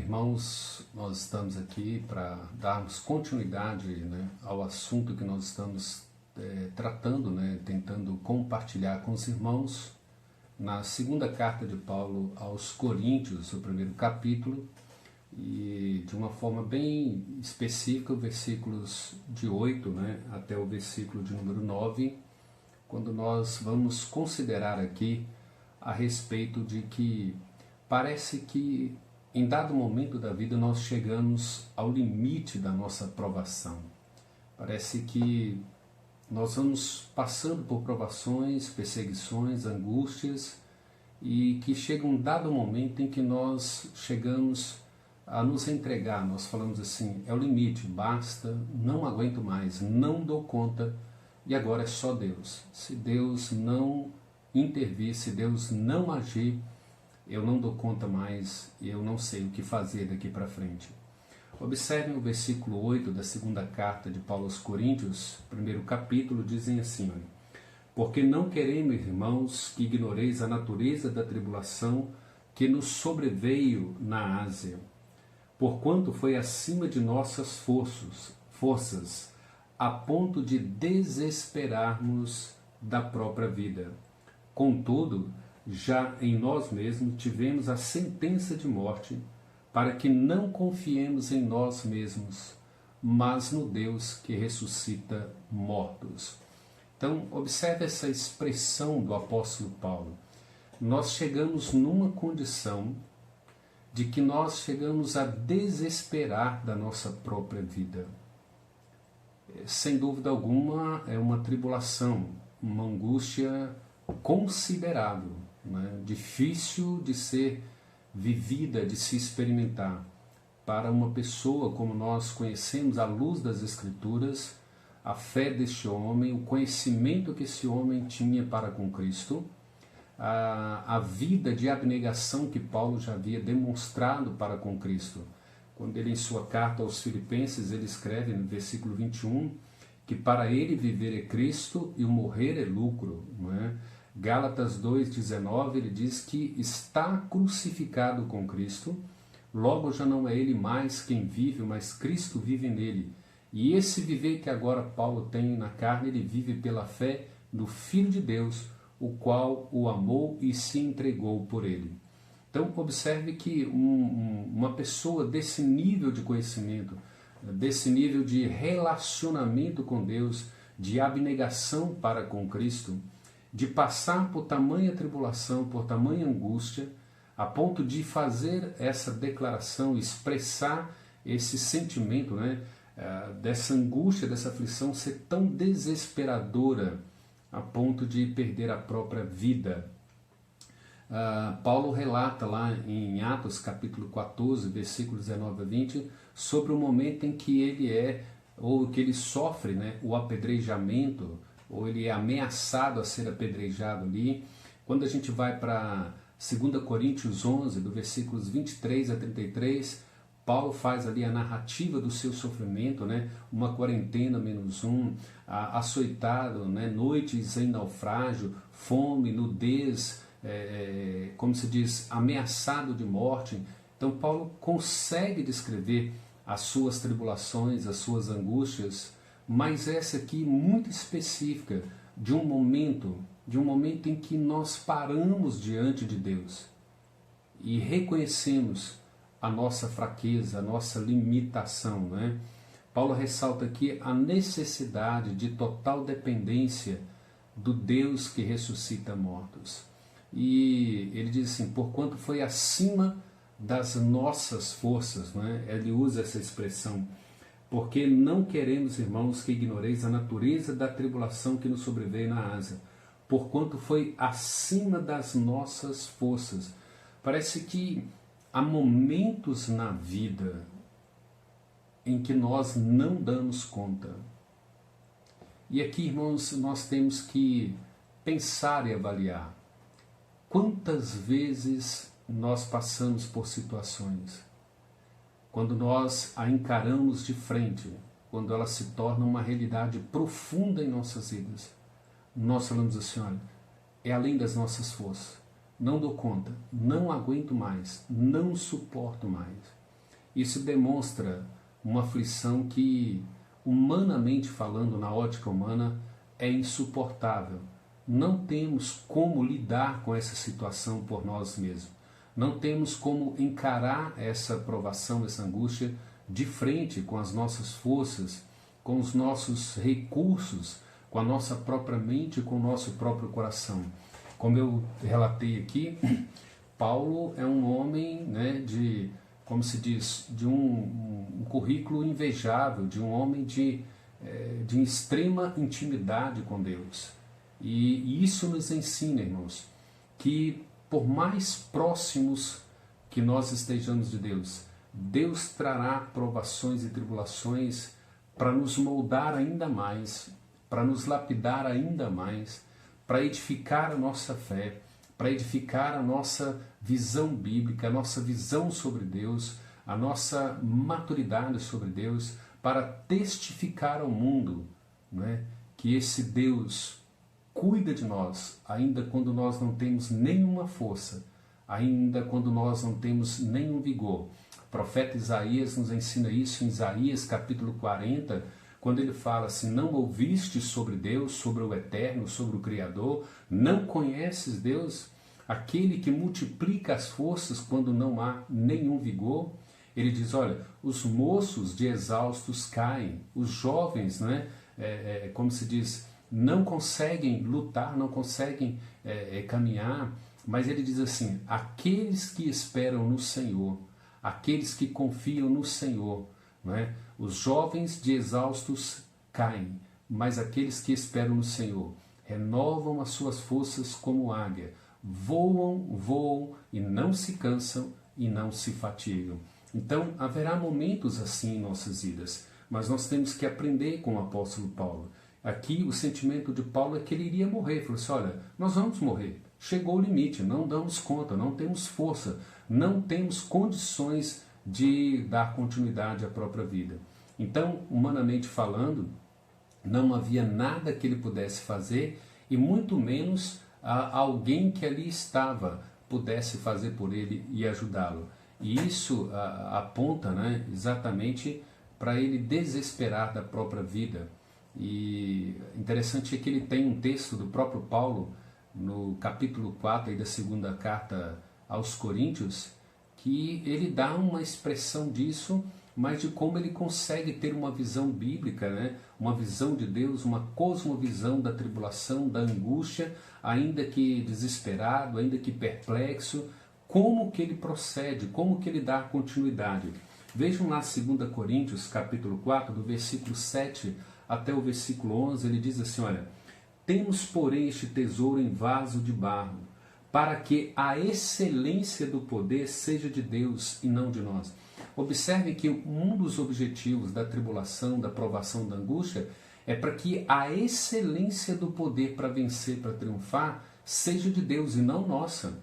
Irmãos, nós estamos aqui para darmos continuidade, ao assunto que nós estamos tratando, tentando compartilhar com os irmãos na segunda carta de Paulo aos Coríntios, o primeiro capítulo, e de uma forma bem específica, os versículos de 8 até o versículo de número 9, quando nós vamos considerar aqui a respeito de que parece que em dado momento da vida nós chegamos ao limite da nossa provação. Parece que nós vamos passando por provações, perseguições, angústias, e que chega um dado momento em que nós chegamos a nos entregar. Nós falamos assim, é o limite, basta, não aguento mais, não dou conta, e agora é só Deus. Se Deus não intervir, se Deus não agir, eu não dou conta mais e eu não sei o que fazer daqui para frente. Observem o versículo 8 da segunda carta de Paulo aos Coríntios, primeiro capítulo, dizem assim, porque não queremos, irmãos, que ignoreis a natureza da tribulação que nos sobreveio na Ásia, porquanto foi acima de nossas forças, a ponto de desesperarmos da própria vida. Contudo, já em nós mesmos tivemos a sentença de morte, para que não confiemos em nós mesmos, mas no Deus que ressuscita mortos. Então, observe essa expressão do apóstolo Paulo. Nós chegamos numa condição de que nós chegamos a desesperar da nossa própria vida. Sem dúvida alguma, é uma tribulação, uma angústia considerável, difícil de ser vivida, de se experimentar. Para uma pessoa como nós conhecemos à luz das Escrituras, a fé deste homem, o conhecimento que esse homem tinha para com Cristo, a vida de abnegação que Paulo já havia demonstrado para com Cristo. Quando ele, em sua carta aos Filipenses, ele escreve no versículo 21, que para ele viver é Cristo e o morrer é lucro, Gálatas 2,19, ele diz que está crucificado com Cristo, logo já não é ele mais quem vive, mas Cristo vive nele. E esse viver que agora Paulo tem na carne, ele vive pela fé do Filho de Deus, o qual o amou e se entregou por ele. Então observe que uma pessoa desse nível de conhecimento, desse nível de relacionamento com Deus, de abnegação para com Cristo, de passar por tamanha tribulação, por tamanha angústia, a ponto de fazer essa declaração, expressar esse sentimento, dessa angústia, dessa aflição ser tão desesperadora, a ponto de perder a própria vida. Paulo relata lá em Atos capítulo 14, versículos 19 a 20, sobre o momento em que ele sofre o apedrejamento, ou ele é ameaçado a ser apedrejado ali. Quando a gente vai para 2 Coríntios 11, do versículos 23 a 33, Paulo faz ali a narrativa do seu sofrimento, uma quarentena menos um, açoitado, noites em naufrágio, fome, nudez, como se diz, ameaçado de morte. Então Paulo consegue descrever as suas tribulações, as suas angústias, mas essa aqui muito específica de um momento em que nós paramos diante de Deus e reconhecemos a nossa fraqueza, a nossa limitação, Paulo ressalta aqui a necessidade de total dependência do Deus que ressuscita mortos. E ele diz assim, porquanto foi acima das nossas forças, ele usa essa expressão, porque não queremos, irmãos, que ignoreis a natureza da tribulação que nos sobreveio na Ásia, porquanto foi acima das nossas forças. Parece que há momentos na vida em que nós não damos conta. E aqui, irmãos, nós temos que pensar e avaliar. Quantas vezes nós passamos por situações, quando nós a encaramos de frente, quando ela se torna uma realidade profunda em nossas vidas, nós falamos assim, olha, é além das nossas forças, não dou conta, não aguento mais, não suporto mais. isso demonstra uma aflição que, humanamente falando, na ótica humana, é insuportável. Não temos como lidar com essa situação por nós mesmos. Não temos como encarar essa provação, essa angústia de frente com as nossas forças, com os nossos recursos, com a nossa própria mente, com o nosso próprio coração. Como eu relatei aqui, Paulo é um homem, né, de, como se diz, de um currículo invejável, de um homem de extrema intimidade com Deus. E isso nos ensina, irmãos, que por mais próximos que nós estejamos de Deus, Deus trará provações e tribulações para nos moldar ainda mais, para nos lapidar ainda mais, para edificar a nossa fé, para edificar a nossa visão bíblica, a nossa visão sobre Deus, a nossa maturidade sobre Deus, para testificar ao mundo, né, que esse Deus cuida de nós, ainda quando nós não temos nenhuma força, ainda quando nós não temos nenhum vigor. O profeta Isaías nos ensina isso em Isaías capítulo 40, quando ele fala assim: não ouviste sobre Deus, sobre o Eterno, sobre o Criador? Não conheces Deus, aquele que multiplica as forças quando não há nenhum vigor? Ele diz, olha, os moços de exaustos caem, os jovens, né, como se diz, não conseguem lutar, não conseguem caminhar, mas ele diz assim: aqueles que esperam no Senhor, aqueles que confiam no Senhor, não é? Os jovens de exaustos caem, mas aqueles que esperam no Senhor renovam as suas forças como águia, voam e não se cansam e não se fatigam. Então haverá momentos assim em nossas vidas, mas nós temos que aprender com o apóstolo Paulo. Aqui o sentimento de Paulo é que ele iria morrer. Ele falou assim: olha, nós vamos morrer, chegou o limite, não damos conta, não temos força, não temos condições de dar continuidade à própria vida. Então, humanamente falando, não havia nada que ele pudesse fazer, e muito menos alguém que ali estava pudesse fazer por ele e ajudá-lo. E isso aponta, né, exatamente para ele desesperar da própria vida. E interessante é que ele tem um texto do próprio Paulo, no capítulo 4 aí da segunda carta aos Coríntios, que ele dá uma expressão disso, mas de como ele consegue ter uma visão bíblica, né? Uma visão de Deus, uma cosmovisão da tribulação, da angústia, ainda que desesperado, ainda que perplexo, como que ele procede, como que ele dá continuidade. Vejam lá 2 Coríntios, capítulo 4, do versículo 7 até o versículo 11, ele diz assim, olha: temos, porém, este tesouro em vaso de barro, para que a excelência do poder seja de Deus e não de nós. Observe que um dos objetivos da tribulação, da provação, da angústia, é para que a excelência do poder para vencer, para triunfar, seja de Deus e não nossa.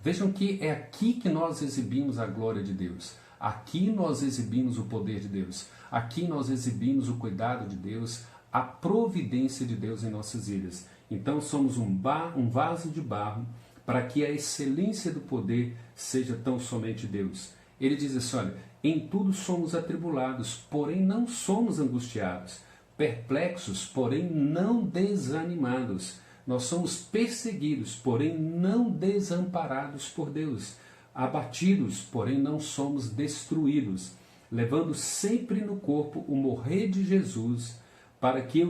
Vejam que é aqui que nós exibimos a glória de Deus. Aqui nós exibimos o poder de Deus. Aqui nós exibimos o cuidado de Deus, a providência de Deus em nossas vidas. Então somos um vaso de barro para que a excelência do poder seja tão somente Deus. Ele diz assim, olha, em tudo somos atribulados, porém não somos angustiados, perplexos, porém não desanimados. Nós somos perseguidos, porém não desamparados por Deus, abatidos, porém não somos destruídos, levando sempre no corpo o morrer de Jesus, para que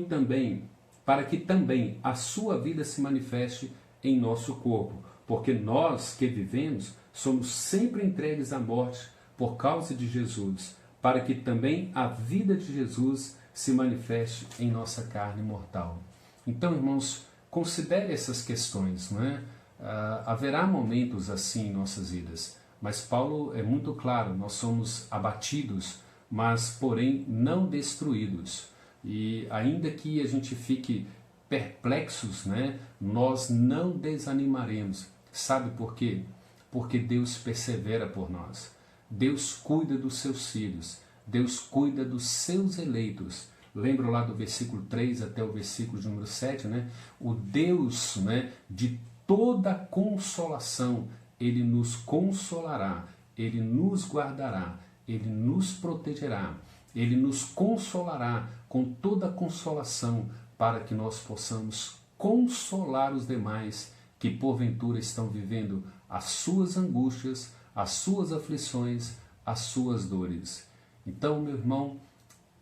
também a sua vida se manifeste em nosso corpo, porque nós que vivemos somos sempre entregues à morte por causa de Jesus, para que também a vida de Jesus se manifeste em nossa carne mortal. Então, irmãos, considere essas questões, não é? Haverá momentos assim em nossas vidas, mas Paulo é muito claro, nós somos abatidos, mas porém não destruídos. E ainda que a gente fique perplexos, né, nós não desanimaremos. Sabe por quê? Porque Deus persevera por nós. Deus cuida dos seus filhos. Deus cuida dos seus eleitos. Lembra lá do versículo 3 até o versículo de número 7, né? O Deus, né, de toda consolação, Ele nos consolará, Ele nos guardará, Ele nos protegerá, Ele nos consolará com toda a consolação, para que nós possamos consolar os demais que porventura estão vivendo as suas angústias, as suas aflições, as suas dores. Então, meu irmão,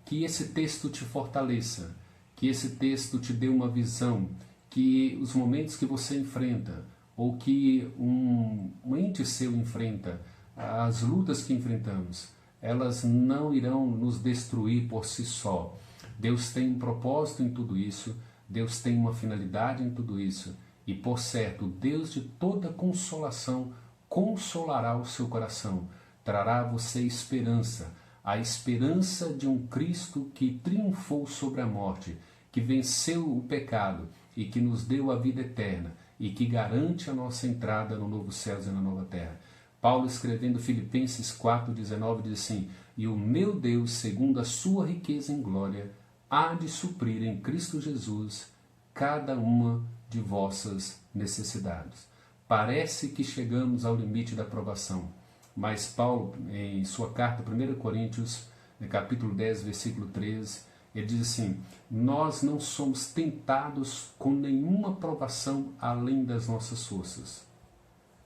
que esse texto te fortaleça, que esse texto te dê uma visão, que os momentos que você enfrenta, ou que um ente seu enfrenta, as lutas que enfrentamos, elas não irão nos destruir por si só. Deus tem um propósito em tudo isso, Deus tem uma finalidade em tudo isso, e por certo, Deus de toda consolação consolará o seu coração, trará a você esperança, a esperança de um Cristo que triunfou sobre a morte, que venceu o pecado e que nos deu a vida eterna e que garante a nossa entrada no novo céu e na nova terra. Paulo, escrevendo Filipenses 4,19, diz assim: e o meu Deus, segundo a sua riqueza em glória, há de suprir em Cristo Jesus cada uma de vossas necessidades. Parece que chegamos ao limite da provação, mas Paulo, em sua carta 1 Coríntios, no capítulo 10, versículo 13, ele diz assim: nós não somos tentados com nenhuma provação além das nossas forças.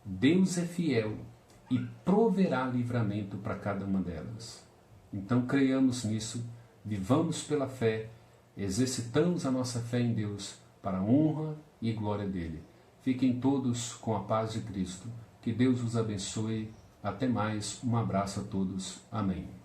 Deus é fiel e proverá livramento para cada uma delas. Então creiamos nisso, vivamos pela fé, exercitamos a nossa fé em Deus para a honra e glória dele. Fiquem todos com a paz de Cristo. Que Deus os abençoe. Até mais. Um abraço a todos. Amém.